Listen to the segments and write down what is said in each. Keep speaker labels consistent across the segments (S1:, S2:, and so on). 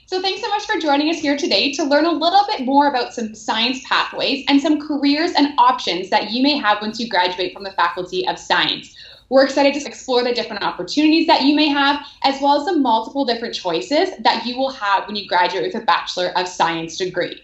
S1: So thanks so much for joining us here today to learn a little bit more about some science pathways and some careers and options that you may have once you graduate from the Faculty of Science. We're excited to explore the different opportunities that you may have, as well as the multiple different choices that you will have when you graduate with a Bachelor of Science degree.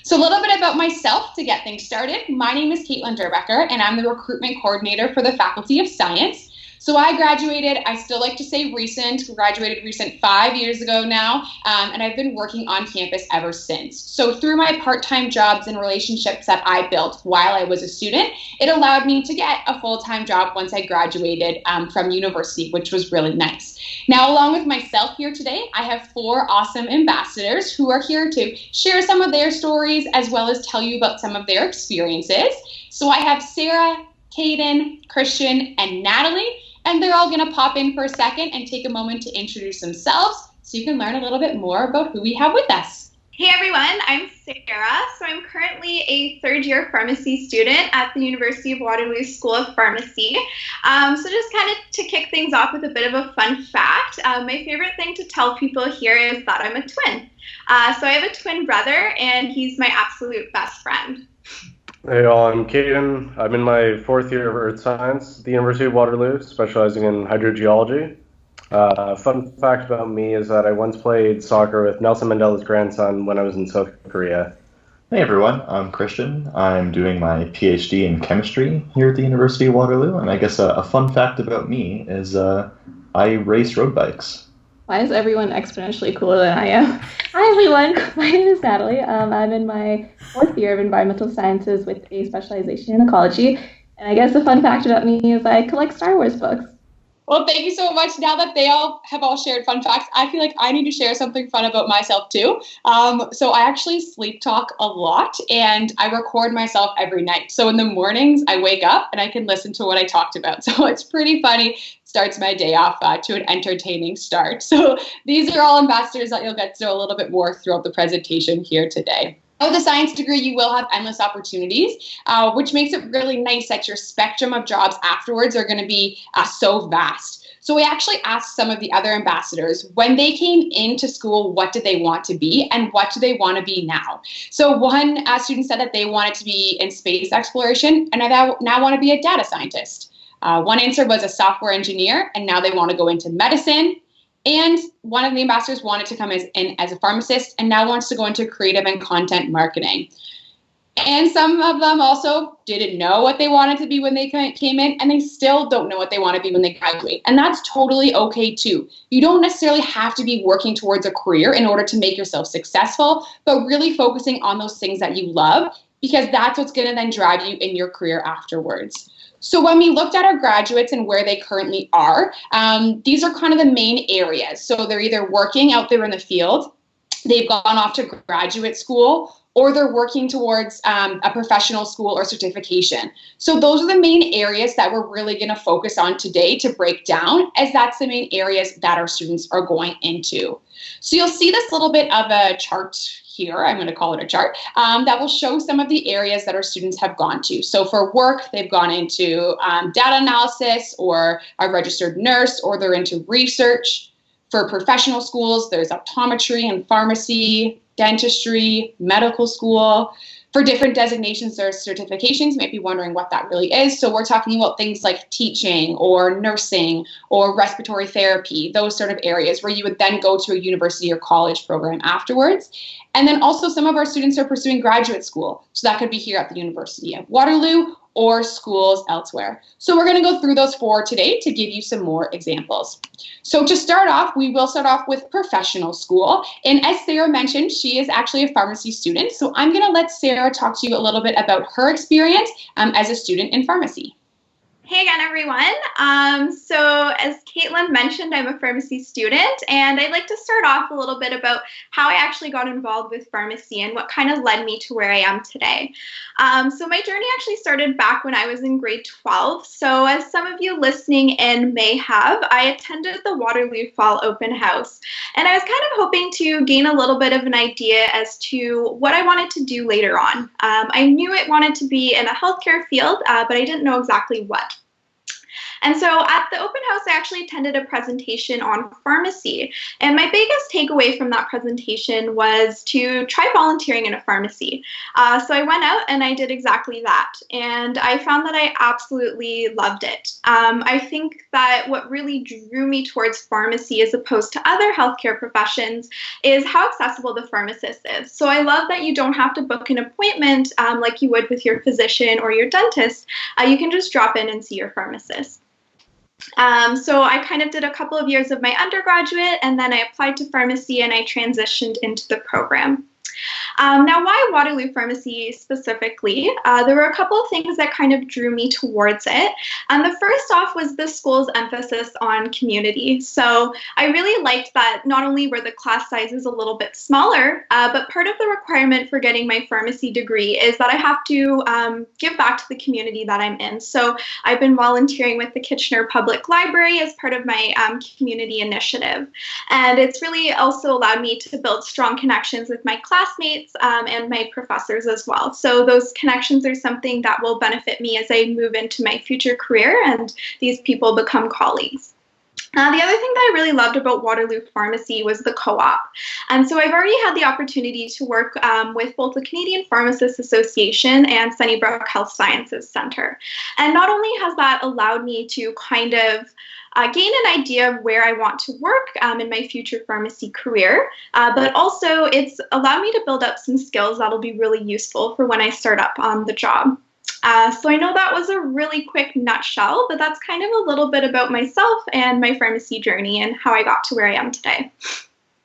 S1: So a little bit about myself to get things started. My name is Caitlin Durbecker, and I'm the recruitment coordinator for the Faculty of Science. So I graduated, I still like to say graduated recent 5 years ago now, and I've been working on campus ever since. So through my part-time jobs and relationships that I built while I was a student, it allowed me to get a full-time job once I graduated from university, which was really nice. Now, along with myself here today, I have 4 awesome ambassadors who are here to share some of their stories as well as tell you about some of their experiences. So I have Sarah, Caden, Christian, and Natalie. And they're all going to pop in for a second and take a moment to introduce themselves so you can learn a little bit more about who we have with us.
S2: Hey everyone, I'm Sarah. So I'm currently a third-year pharmacy student at the University of Waterloo School of Pharmacy. So just kind of to kick things off with a bit of a fun fact, my favorite thing to tell people here is that I'm a twin. So I have a twin brother and he's my absolute best friend.
S3: Hey all, I'm Caden. I'm in my 4th year of Earth Science at the University of Waterloo, specializing in hydrogeology. Fun fact about me is that I once played soccer with Nelson Mandela's grandson when I was in South Korea.
S4: Hey everyone, I'm Christian. I'm doing my PhD in chemistry here at the University of Waterloo, and I guess a fun fact about me is I race road bikes.
S5: Why is everyone exponentially cooler than I am? Hi everyone, my name is Natalie. I'm in my 4th year of environmental sciences with a specialization in ecology. And I guess the fun fact about me is I collect Star Wars books.
S1: Well, thank you so much. Now that they all have shared fun facts, I feel like I need to share something fun about myself too. So I actually sleep talk a lot and I record myself every night. So in the mornings I wake up and I can listen to what I talked about. So it's pretty funny. Starts my day off to an entertaining start. So these are all ambassadors that you'll get to know a little bit more throughout the presentation here today. With a science degree, you will have endless opportunities, which makes it really nice that your spectrum of jobs afterwards are going to be so vast. So we actually asked some of the other ambassadors when they came into school, what did they want to be and what do they want to be now? So one student said that they wanted to be in space exploration and now want to be a data scientist. One answer was a software engineer, and now they want to go into medicine. And one of the ambassadors wanted to come in as a pharmacist and now wants to go into creative and content marketing. And some of them also didn't know what they wanted to be when they came in, and they still don't know what they want to be when they graduate. And that's totally okay too. You don't necessarily have to be working towards a career in order to make yourself successful, but really focusing on those things that you love, because that's what's going to then drive you in your career afterwards. So when we looked at our graduates and where they currently are, these are kind of the main areas. So they're either working out there in the field, they've gone off to graduate school, or they're working towards a professional school or certification. So those are the main areas that we're really going to focus on today to break down, as that's the main areas that our students are going into. So you'll see this little bit of a chart here, I'm going to call it a chart, that will show some of the areas that our students have gone to. So for work, they've gone into data analysis or a registered nurse, or they're into research. For professional schools, there's optometry and pharmacy, dentistry, medical school. For different designations, there's certifications. You might be wondering what that really is. So we're talking about things like teaching or nursing or respiratory therapy, those sort of areas where you would then go to a university or college program afterwards. And then also some of our students are pursuing graduate school. So that could be here at the University of Waterloo or schools elsewhere. So we're going to go through those 4 today to give you some more examples. So to start off, we will start off with professional school. And as Sarah mentioned, she is actually a pharmacy student. So I'm going to let Sarah talk to you a little bit about her experience as a student in pharmacy.
S2: Hey again, everyone. So as Caitlin mentioned, I'm a pharmacy student, and I'd like to start off a little bit about how I actually got involved with pharmacy and what kind of led me to where I am today. So my journey actually started back when I was in grade 12. So as some of you listening in may have, I attended the Waterloo Fall Open House, and I was kind of hoping to gain a little bit of an idea as to what I wanted to do later on. I knew I wanted to be in a healthcare field, but I didn't know exactly what. And so at the open house, I actually attended a presentation on pharmacy. And my biggest takeaway from that presentation was to try volunteering in a pharmacy. So I went out and I did exactly that. And I found that I absolutely loved it. I think that what really drew me towards pharmacy as opposed to other healthcare professions is how accessible the pharmacist is. So I love that you don't have to book an appointment like you would with your physician or your dentist. You can just drop in and see your pharmacist. So I kind of did a couple of years of my undergraduate, and then I applied to pharmacy and I transitioned into the program. Now, why Waterloo Pharmacy specifically? There were a couple of things that kind of drew me towards it. The first off was the school's emphasis on community. So I really liked that not only were the class sizes a little bit smaller, but part of the requirement for getting my pharmacy degree is that I have to give back to the community that I'm in. So I've been volunteering with the Kitchener Public Library as part of my community initiative. And it's really also allowed me to build strong connections with my classmates and my professors as well. So those connections are something that will benefit me as I move into my future career and these people become colleagues. The other thing that I really loved about Waterloo Pharmacy was the co-op. And so I've already had the opportunity to work with both the Canadian Pharmacists Association and Sunnybrook Health Sciences Centre. And not only has that allowed me to kind of gain an idea of where I want to work in my future pharmacy career, but also it's allowed me to build up some skills that'll be really useful for when I start up on the job. So I know that was a really quick nutshell, but that's kind of a little bit about myself and my pharmacy journey and how I got to where I am today.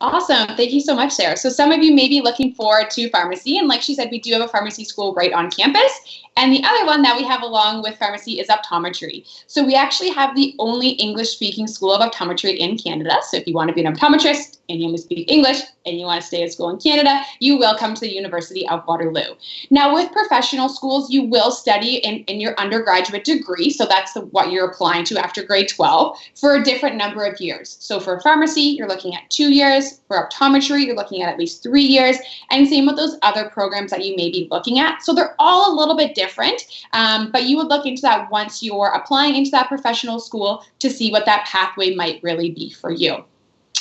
S1: Awesome. Thank you so much, Sarah. So some of you may be looking forward to pharmacy. And like she said, we do have a pharmacy school right on campus. And the other one that we have along with pharmacy is optometry. So we actually have the only English-speaking school of optometry in Canada. So if you want to be an optometrist and you only speak English and you want to stay at school in Canada, you will come to the University of Waterloo. Now, with professional schools, you will study in your undergraduate degree. So that's what you're applying to after grade 12 for a different number of years. So for pharmacy, you're looking at 2 years. For optometry, you're looking at least 3 years, and same with those other programs that you may be looking at. So they're all a little bit different, but you would look into that once you're applying into that professional school to see what that pathway might really be for you.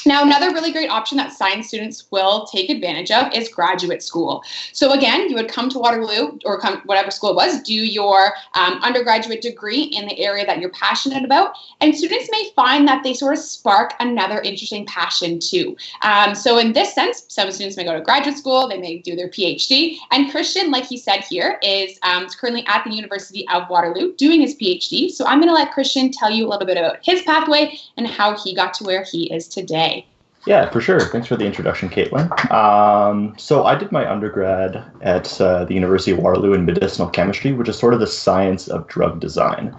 S1: Now, another really great option that science students will take advantage of is graduate school. So again, you would come to Waterloo or come whatever school it was, do your undergraduate degree in the area that you're passionate about. And students may find that they sort of spark another interesting passion too. So in this sense, some students may go to graduate school, they may do their PhD. And Christian, like he said here, is currently at the University of Waterloo doing his PhD. So I'm going to let Christian tell you a little bit about his pathway and how he got to where he is today.
S4: Yeah, for sure. Thanks for the introduction, Caitlin. So I did my undergrad at the University of Waterloo in medicinal chemistry, which is sort of the science of drug design.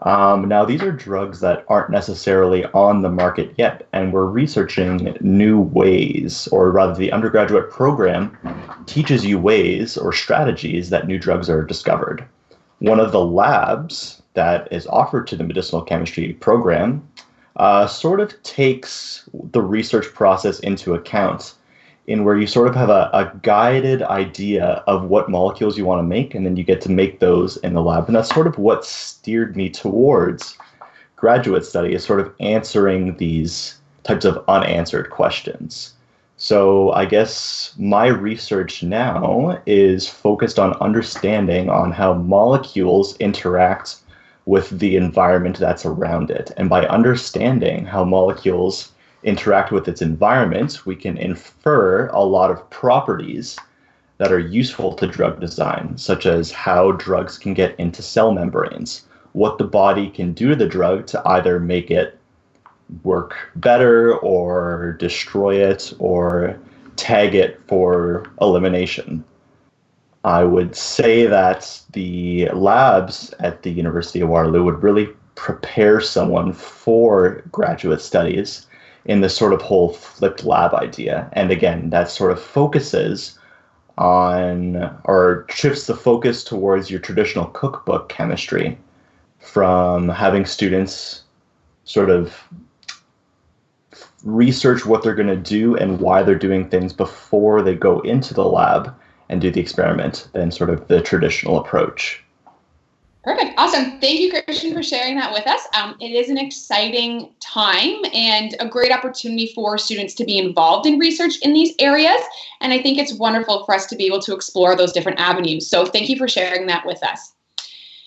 S4: Now, these are drugs that aren't necessarily on the market yet, and we're researching new ways, or rather the undergraduate program teaches you ways or strategies that new drugs are discovered. One of the labs that is offered to the medicinal chemistry program sort of takes the research process into account, in where you sort of have a guided idea of what molecules you want to make, and then you get to make those in the lab. And that's sort of what steered me towards graduate study, is sort of answering these types of unanswered questions. So I guess my research now is focused on understanding on how molecules interact with the environment that's around it. And by understanding how molecules interact with its environment, we can infer a lot of properties that are useful to drug design, such as how drugs can get into cell membranes, what the body can do to the drug to either make it work better or destroy it or tag it for elimination. I would say that the labs at the University of Waterloo would really prepare someone for graduate studies in this sort of whole flipped lab idea. And again, that sort of focuses on, or shifts the focus towards your traditional cookbook chemistry, from having students sort of research what they're going to do and why they're doing things before they go into the lab and do the experiment, than sort of the traditional approach.
S1: Perfect. Awesome. Thank you, Christian, for sharing that with us. It is an exciting time and a great opportunity for students to be involved in research in these areas. And I think it's wonderful for us to be able to explore those different avenues. So thank you for sharing that with us.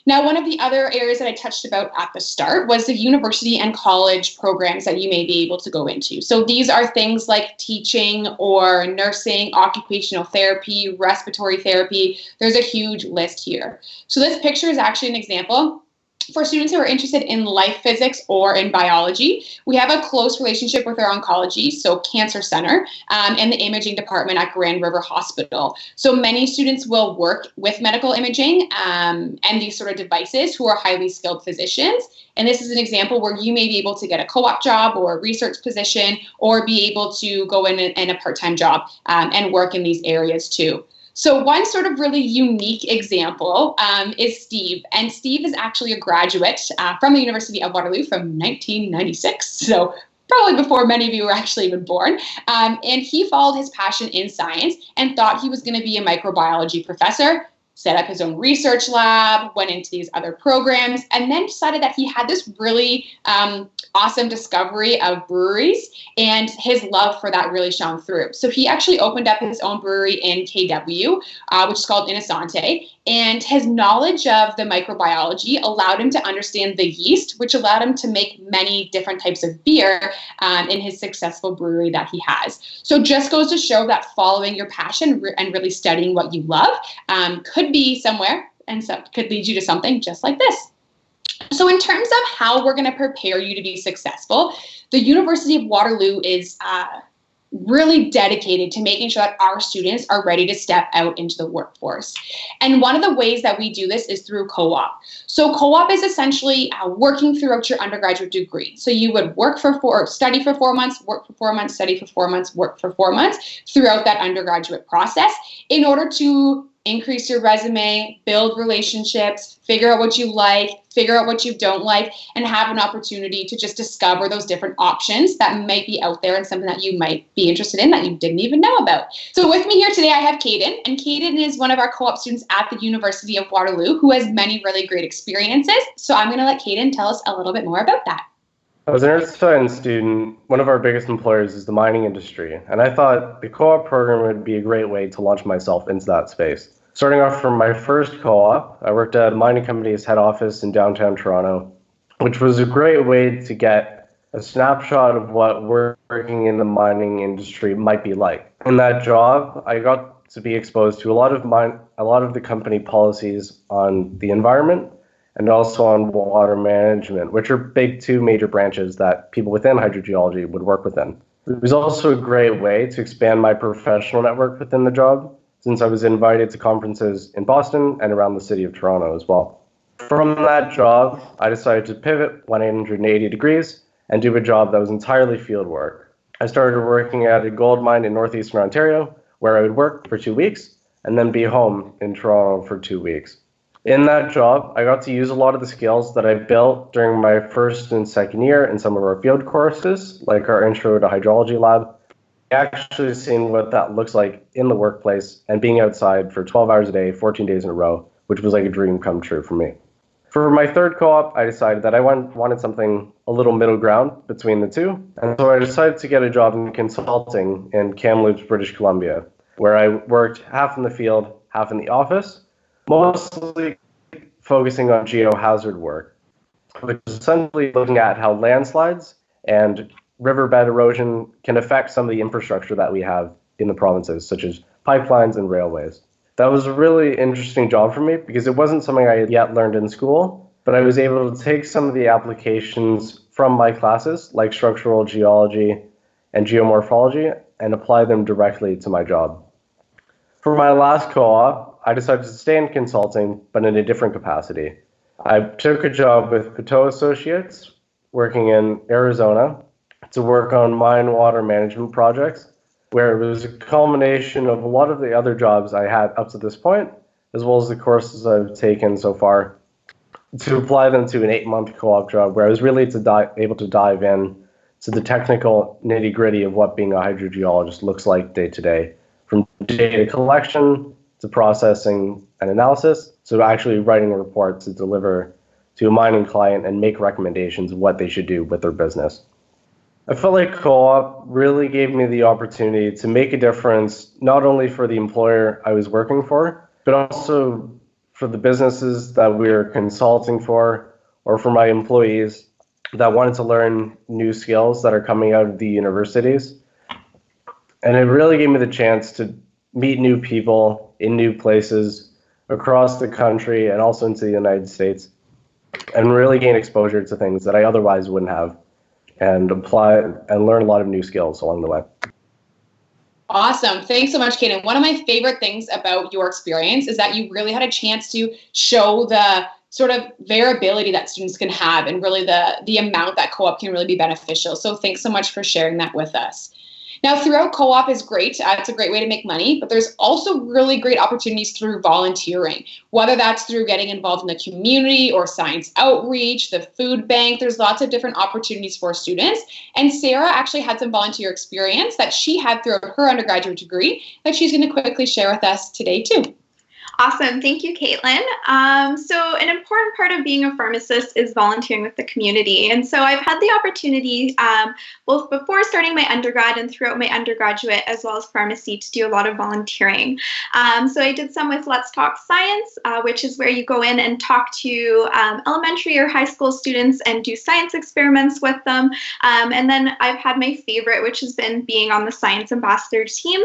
S1: Now, one of the other areas that I touched about at the start was the university and college programs that you may be able to go into. So these are things like teaching or nursing, occupational therapy, respiratory therapy. There's a huge list here. So this picture is actually an example for students who are interested in life physics or in biology. We have a close relationship with our oncology, so Cancer Center, and the imaging department at Grand River Hospital. So many students will work with medical imaging and these sort of devices who are highly skilled physicians. And this is an example where you may be able to get a co-op job or a research position or be able to go in a part-time job and work in these areas too. So one sort of really unique example is Steve. And Steve is actually a graduate from the University of Waterloo from 1996. So probably before many of you were actually even born. And he followed his passion in science and thought he was going to be a microbiology professor, set up his own research lab, went into these other programs, and then decided that he had this really awesome discovery of breweries, and his love for that really shone through. So he actually opened up his own brewery in KW, which is called Inasante, and his knowledge of the microbiology allowed him to understand the yeast, which allowed him to make many different types of beer in his successful brewery that he has. So just goes to show that following your passion and really studying what you love could be somewhere and so could lead you to something just like this. So in terms of how we're going to prepare you to be successful, the University of Waterloo is really dedicated to making sure that our students are ready to step out into the workforce. And one of the ways that we do this is through co-op. So co-op is essentially working throughout your undergraduate degree. So you would study for 4 months, work for 4 months, study for 4 months, work for 4 months throughout that undergraduate process in order to increase your resume, build relationships, figure out what you like, figure out what you don't like, and have an opportunity to just discover those different options that might be out there and something that you might be interested in that you didn't even know about. So with me here today, I have Caden, and Caden is one of our co-op students at the University of Waterloo who has many really great experiences. So I'm going to let Caden tell us a little bit more about that.
S3: As an earth science student, one of our biggest employers is the mining industry, and I thought the co-op program would be a great way to launch myself into that space. Starting off from my first co-op, I worked at a mining company's head office in downtown Toronto, which was a great way to get a snapshot of what working in the mining industry might be like. In that job, I got to be exposed to a lot of the company policies on the environment and also on water management, which are two major branches that people within hydrogeology would work within. It was also a great way to expand my professional network within the job, since I was invited to conferences in Boston and around the city of Toronto as well. From that job, I decided to pivot 180 degrees and do a job that was entirely field work. I started working at a gold mine in northeastern Ontario, where I would work for 2 weeks and then be home in Toronto for 2 weeks. In that job, I got to use a lot of the skills that I built during my first and second year in some of our field courses, like our Intro to Hydrology lab, actually seeing what that looks like in the workplace and being outside for 12 hours a day, 14 days in a row, which was like a dream come true for me. For my third co-op, I decided that I wanted something a little middle ground between the two, and so I decided to get a job in consulting in Kamloops, British Columbia, where I worked half in the field, half in the office, mostly focusing on geohazard work, which is essentially looking at how landslides and riverbed erosion can affect some of the infrastructure that we have in the provinces, such as pipelines and railways. That was a really interesting job for me because it wasn't something I had yet learned in school, but I was able to take some of the applications from my classes, like structural geology and geomorphology, and apply them directly to my job. For my last co-op, I decided to stay in consulting, but in a different capacity. I took a job with Coteau Associates, working in Arizona, to work on mine water management projects, where it was a culmination of a lot of the other jobs I had up to this point, as well as the courses I've taken so far, to apply them to an 8-month co-op job where I was really able to dive in to the technical nitty-gritty of what being a hydrogeologist looks like day to day, from data collection to processing and analysis, so actually writing a report to deliver to a mining client and make recommendations of what they should do with their business. I felt like co-op really gave me the opportunity to make a difference, not only for the employer I was working for, but also for the businesses that we were consulting for, or for my employees that wanted to learn new skills that are coming out of the universities. And it really gave me the chance to meet new people in new places across the country and also into the United States, and really gain exposure to things that I otherwise wouldn't have, and apply and learn a lot of new skills along the way.
S1: Awesome. Thanks so much, Kaden. One of my favorite things about your experience is that you really had a chance to show the sort of variability that students can have, and really the amount that co-op can really be beneficial. So thanks so much for sharing that with us. Now, throughout co-op is great. It's a great way to make money, but there's also really great opportunities through volunteering, whether that's through getting involved in the community or science outreach, the food bank. There's lots of different opportunities for students. And Sarah actually had some volunteer experience that she had throughout her undergraduate degree that she's going to quickly share with us today too.
S2: Awesome. Thank you, Caitlin. So an important part of being a pharmacist is volunteering with the community. And so I've had the opportunity, both before starting my undergrad and throughout my undergraduate, as well as pharmacy, to do a lot of volunteering. So I did some with Let's Talk Science, which is where you go in and talk to elementary or high school students and do science experiments with them. And then I've had my favorite, which has been being on the Science Ambassador team.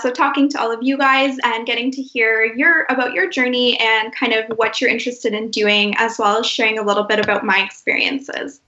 S2: So talking to all of you guys and getting to hear about your journey and kind of what you're interested in doing, as well as sharing a little bit about my experiences.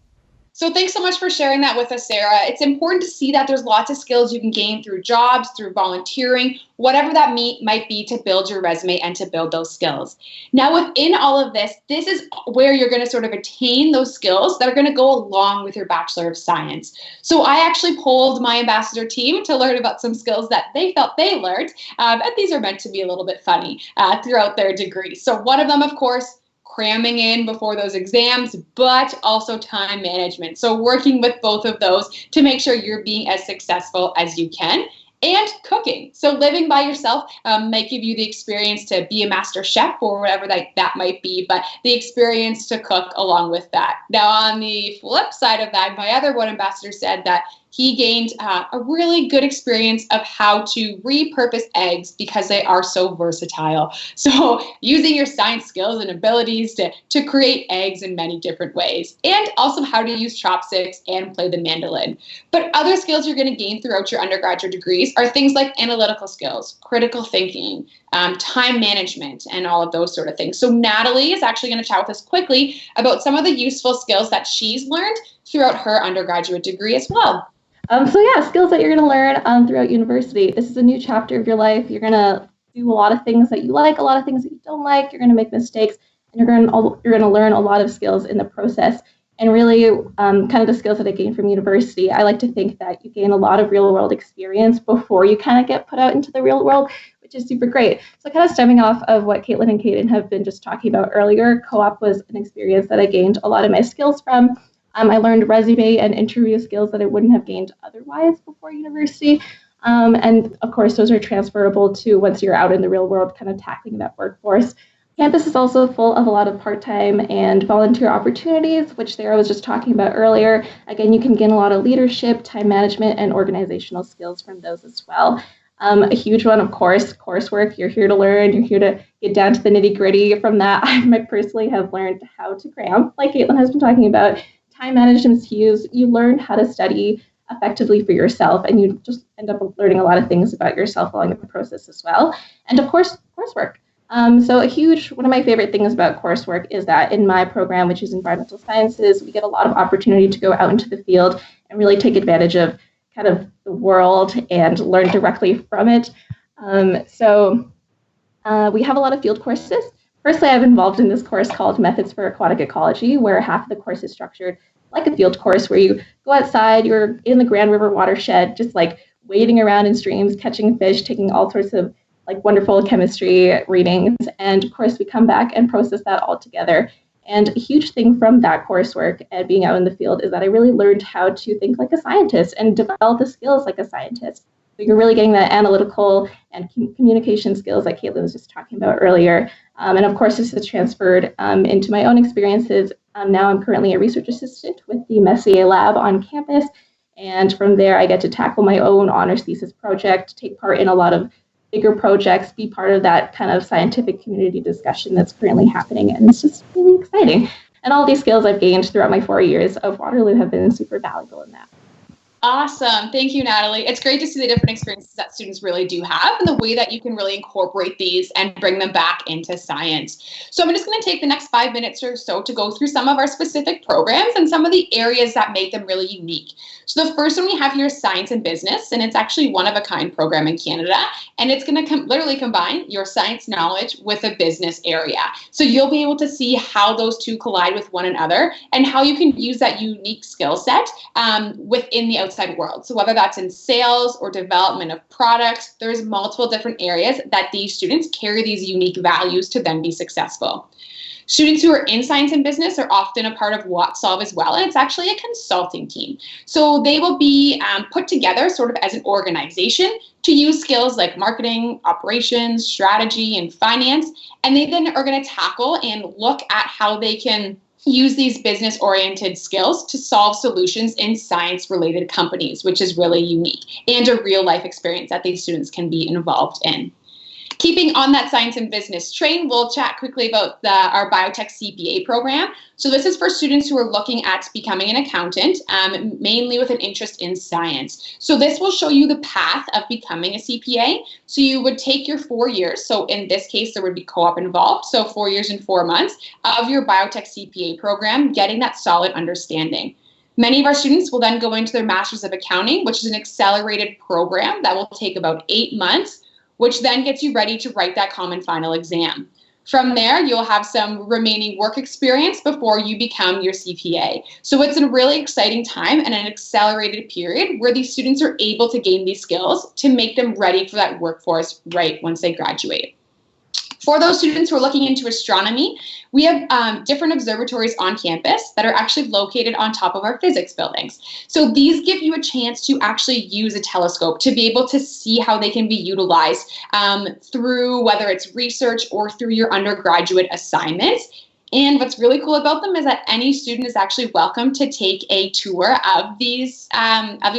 S1: So thanks so much for sharing that with us, Sarah. It's important to see that there's lots of skills you can gain through jobs, through volunteering, whatever that might be, to build your resume and to build those skills. Now, within all of this, this is where you're going to sort of attain those skills that are going to go along with your Bachelor of Science. So I actually polled my ambassador team to learn about some skills that they felt they learned, and these are meant to be a little bit funny throughout their degree. So one of them, of course, cramming in before those exams, but also time management. So working with both of those to make sure you're being as successful as you can. And cooking. So living by yourself might give you the experience to be a master chef or whatever that might be, but the experience to cook along with that. Now, on the flip side of that, my other one ambassador said that he gained a really good experience of how to repurpose eggs because they are so versatile. So using your science skills and abilities to create eggs in many different ways, and also how to use chopsticks and play the mandolin. But other skills you're going to gain throughout your undergraduate degrees are things like analytical skills, critical thinking, time management, and all of those sort of things. So Natalie is actually going to chat with us quickly about some of the useful skills that she's learned throughout her undergraduate degree as well.
S5: Skills that you're going to learn throughout university. This is a new chapter of your life. You're going to do a lot of things that you like, a lot of things that you don't like. You're going to make mistakes, and you're going to learn a lot of skills in the process. And really, kind of the skills that I gained from university, I like to think that you gain a lot of real world experience before you kind of get put out into the real world, which is super great. So kind of stemming off of what Caitlin and Kaden have been just talking about earlier, co-op was an experience that I gained a lot of my skills from. I learned resume and interview skills that I wouldn't have gained otherwise before university. And of course, those are transferable to once you're out in the real world, kind of tackling that workforce. Campus is also full of a lot of part-time and volunteer opportunities, which Sarah was just talking about earlier. Again, you can gain a lot of leadership, time management, and organizational skills from those as well. A huge one, of course, coursework. You're here to learn. You're here to get down to the nitty-gritty. From that, I personally have learned how to cram, like Caitlin has been talking about. Time management is huge. You learn how to study effectively for yourself, and you just end up learning a lot of things about yourself along the process as well. And of course, coursework. One of my favorite things about coursework is that in my program, which is environmental sciences, we get a lot of opportunity to go out into the field and really take advantage of kind of the world and learn directly from it. We have a lot of field courses. Personally, I'm involved in this course called Methods for Aquatic Ecology, where half of the course is structured like a field course where you go outside, you're in the Grand River watershed, just like wading around in streams, catching fish, taking all sorts of like wonderful chemistry readings. And of course, we come back and process that all together. And a huge thing from that coursework and being out in the field is that I really learned how to think like a scientist and develop the skills like a scientist. So you're really getting that analytical and communication skills that Caitlin was just talking about earlier. And of course, this is transferred into my own experiences. Now I'm currently a research assistant with the Messier Lab on campus. And from there, I get to tackle my own honors thesis project, take part in a lot of bigger projects, be part of that kind of scientific community discussion that's currently happening. And it's just really exciting. And all these skills I've gained throughout my 4 years of Waterloo have been super valuable in that.
S1: Awesome. Thank you, Natalie. It's great to see the different experiences that students really do have and the way that you can really incorporate these and bring them back into science. So I'm just going to take the next 5 minutes or so to go through some of our specific programs and some of the areas that make them really unique. So the first one we have here is Science and Business, and it's actually one-of-a-kind program in Canada, and it's going to literally combine your science knowledge with a business area. So you'll be able to see how those two collide with one another and how you can use that unique skill set within the outside world. So whether that's in sales or development of products, there's multiple different areas that these students carry these unique values to then be successful. Students who are in science and business are often a part of WatSolve as well, and it's actually a consulting team. So they will be put together sort of as an organization to use skills like marketing, operations, strategy, and finance, and they then are going to tackle and look at how they can use these business-oriented skills to solve solutions in science-related companies, which is really unique, and a real-life experience that these students can be involved in. Keeping on that science and business train, we'll chat quickly about our biotech CPA program. So this is for students who are looking at becoming an accountant, mainly with an interest in science. So this will show you the path of becoming a CPA. So you would take your 4 years. So in this case, there would be co-op involved. So 4 years and 4 months of your biotech CPA program, getting that solid understanding. Many of our students will then go into their Masters of Accounting, which is an accelerated program that will take about 8 months, which then gets you ready to write that common final exam. From there, you'll have some remaining work experience before you become your CPA. So it's a really exciting time and an accelerated period where these students are able to gain these skills to make them ready for that workforce right once they graduate. For those students who are looking into astronomy, we have different observatories on campus that are actually located on top of our physics buildings. So these give you a chance to actually use a telescope to be able to see how they can be utilized through whether it's research or through your undergraduate assignments. And what's really cool about them is that any student is actually welcome to take a tour of these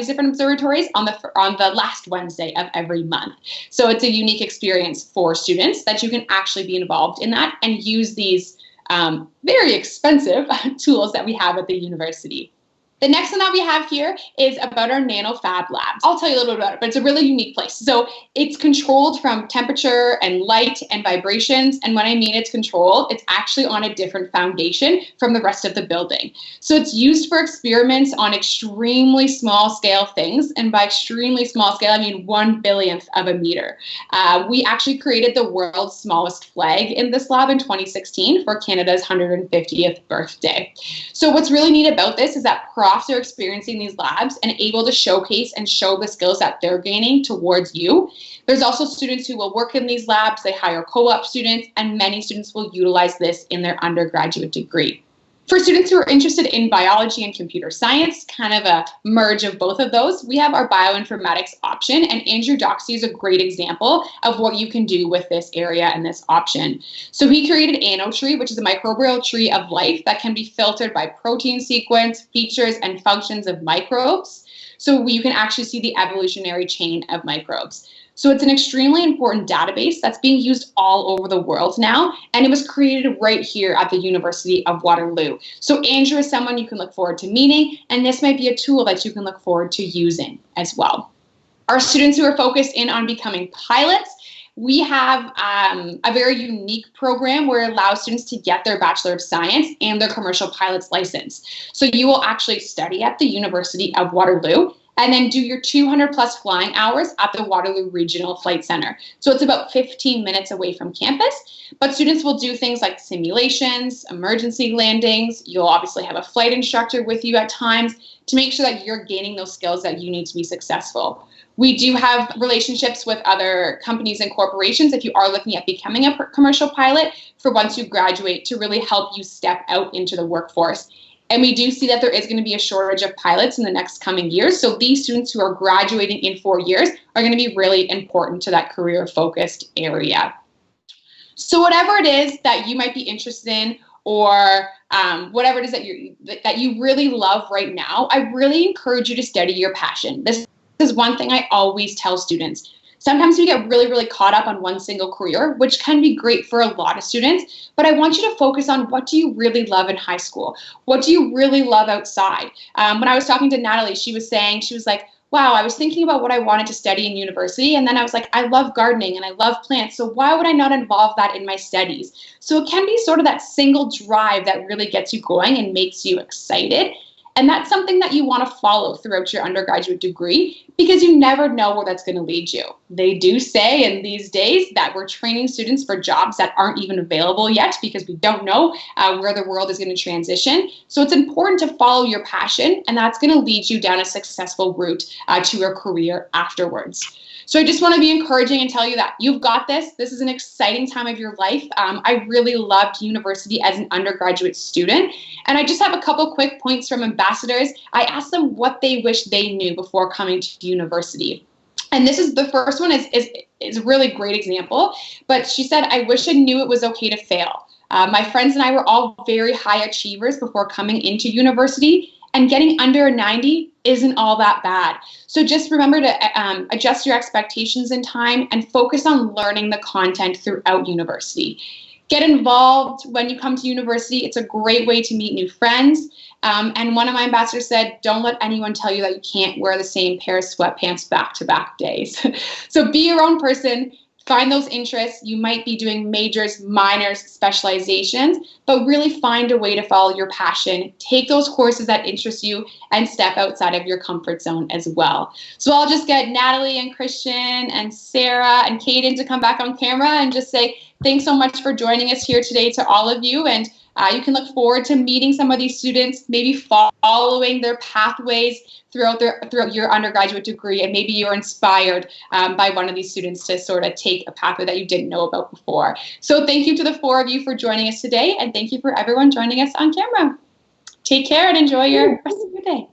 S1: different observatories on the last Wednesday of every month. So it's a unique experience for students that you can actually be involved in that and use these very expensive tools that we have at the university. The next one that we have here is about our nanofab labs. I'll tell you a little bit about it, but it's a really unique place. So it's controlled from temperature and light and vibrations. And when I mean it's controlled, it's actually on a different foundation from the rest of the building. So it's used for experiments on extremely small scale things. And by extremely small scale, I mean 1/billionth of a meter. We actually created the world's smallest flag in this lab in 2016 for Canada's 150th birthday. So what's really neat about this is that profs are experiencing these labs and able to showcase and show the skills that they're gaining towards you. There's also students who will work in these labs. They hire co-op students, and many students will utilize this in their undergraduate degree. For students who are interested in biology and computer science, kind of a merge of both of those, we have our bioinformatics option, and Andrew Doxey is a great example of what you can do with this area and this option. So he created AnnoTree, which is a microbial tree of life that can be filtered by protein sequence, features, and functions of microbes. So you can actually see the evolutionary chain of microbes. So it's an extremely important database that's being used all over the world now, and it was created right here at the University of Waterloo. So Andrew is someone you can look forward to meeting, and this might be a tool that you can look forward to using as well. Our students who are focused in on becoming pilots, we have a very unique program where it allows students to get their Bachelor of Science and their commercial pilot's license. So you will actually study at the University of Waterloo and then do your 200 plus flying hours at the Waterloo Regional Flight Center. So it's about 15 minutes away from campus, but students will do things like simulations, emergency landings. You'll obviously have a flight instructor with you at times to make sure that you're gaining those skills that you need to be successful. We do have relationships with other companies and corporations if you are looking at becoming a commercial pilot for once you graduate to really help you step out into the workforce. And we do see that there is going to be a shortage of pilots in the next coming years. So these students who are graduating in 4 years are going to be really important to that career-focused area. So whatever it is that you might be interested in, or whatever it is that you really love right now, I really encourage you to study your passion. This is one thing I always tell students. Sometimes we get really, really caught up on one single career, which can be great for a lot of students, but I want you to focus on, what do you really love in high school? What do you really love outside? When I was talking to Natalie, she was like, wow, I was thinking about what I wanted to study in university, and then I was like, I love gardening and I love plants, so why would I not involve that in my studies? So it can be sort of that single drive that really gets you going and makes you excited. And that's something that you want to follow throughout your undergraduate degree, because you never know where that's going to lead you. They do say in these days that we're training students for jobs that aren't even available yet, because we don't know where the world is going to transition. So it's important to follow your passion, and that's going to lead you down a successful route to a career afterwards. So I just want to be encouraging and tell you that you've got this. This is an exciting time of your life. I really loved university as an undergraduate student. And I just have a couple quick points from ambassadors. I asked them what they wish they knew before coming to university. And this is the first one is a really great example. But she said, I wish I knew it was okay to fail. My friends and I were all very high achievers before coming into university. And getting under a 90 isn't all that bad. So just remember to adjust your expectations in time and focus on learning the content throughout university. Get involved when you come to university. It's a great way to meet new friends. And one of my ambassadors said, don't let anyone tell you that you can't wear the same pair of sweatpants back-to-back days. So be your own person. Find those interests. You might be doing majors, minors, specializations, but really find a way to follow your passion. Take those courses that interest you and step outside of your comfort zone as well. So I'll just get Natalie and Christian and Sarah and Kaden to come back on camera and just say thanks so much for joining us here today to all of you. And you can look forward to meeting some of these students, maybe following their pathways throughout your undergraduate degree, and maybe you're inspired by one of these students to sort of take a pathway that you didn't know about before. So thank you to the 4 of you for joining us today, and thank you for everyone joining us on camera. Take care and enjoy your rest of your day.